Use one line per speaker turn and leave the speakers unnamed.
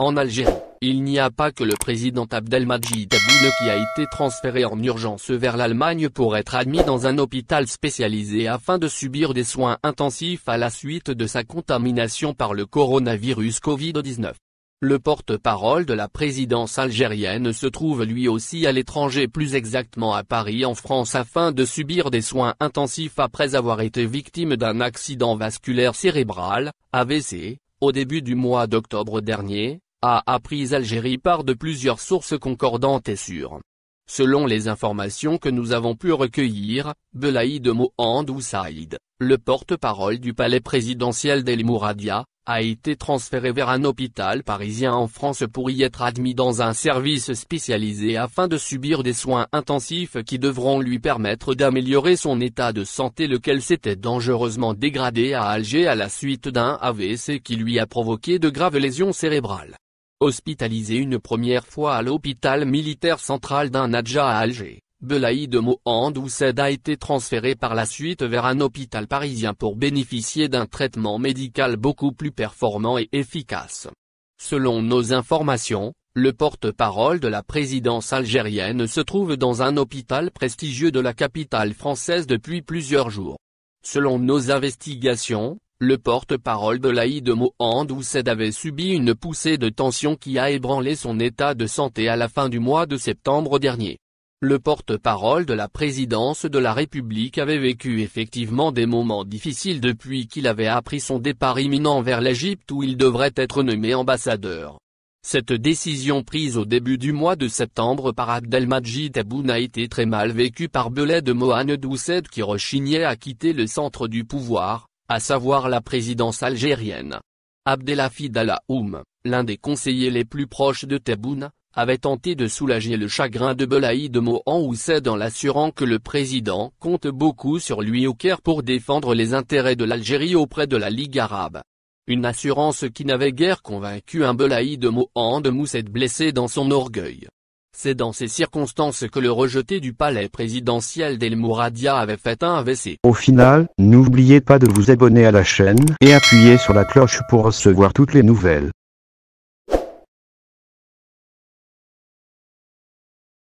En Algérie, il n'y a pas que le président Abdelmadjid Tebboune qui a été transféré en urgence vers l'Allemagne pour être admis dans un hôpital spécialisé afin de subir des soins intensifs à la suite de sa contamination par le coronavirus Covid-19. Le porte-parole de la présidence algérienne se trouve lui aussi à l'étranger, plus exactement à Paris en France, afin de subir des soins intensifs après avoir été victime d'un accident vasculaire cérébral, AVC, au début du mois d'octobre dernier, a appris Algérie par de plusieurs sources concordantes et sûres. Selon les informations que nous avons pu recueillir, Belaïd Mohand Oussaïd, le porte-parole du palais présidentiel d'El Mouradia, a été transféré vers un hôpital parisien en France pour y être admis dans un service spécialisé afin de subir des soins intensifs qui devront lui permettre d'améliorer son état de santé, lequel s'était dangereusement dégradé à Alger à la suite d'un AVC qui lui a provoqué de graves lésions cérébrales. Hospitalisé une première fois à l'hôpital militaire central d'un Nadja à Alger, Belaïd Mohand Oussaïd a été transféré par la suite vers un hôpital parisien pour bénéficier d'un traitement médical beaucoup plus performant et efficace. Selon nos informations, le porte-parole de la présidence algérienne se trouve dans un hôpital prestigieux de la capitale française depuis plusieurs jours. Selon nos investigations, le porte-parole Belaïd Mohand Oussaïd avait subi une poussée de tension qui a ébranlé son état de santé à la fin du mois de septembre dernier. Le porte-parole de la présidence de la République avait vécu effectivement des moments difficiles depuis qu'il avait appris son départ imminent vers l'Égypte où il devrait être nommé ambassadeur. Cette décision prise au début du mois de septembre par Abdelmadjid Tebboune a été très mal vécue par Belaïd Mohand Oussaïd qui rechignait à quitter le centre du pouvoir, à savoir la présidence algérienne. Abdelhafid Allaoum, l'un des conseillers les plus proches de Tebboune, avait tenté de soulager le chagrin de Belaïd Mohand Oussaïd en l'assurant que le président compte beaucoup sur lui au Caire pour défendre les intérêts de l'Algérie auprès de la Ligue arabe. Une assurance qui n'avait guère convaincu un Belaïd Mohand Oussaïd blessé dans son orgueil. C'est dans ces circonstances que le rejeté du palais présidentiel d'El Mouradia avait fait un AVC.
Au final, n'oubliez pas de vous abonner à la chaîne et appuyer sur la cloche pour recevoir toutes les nouvelles.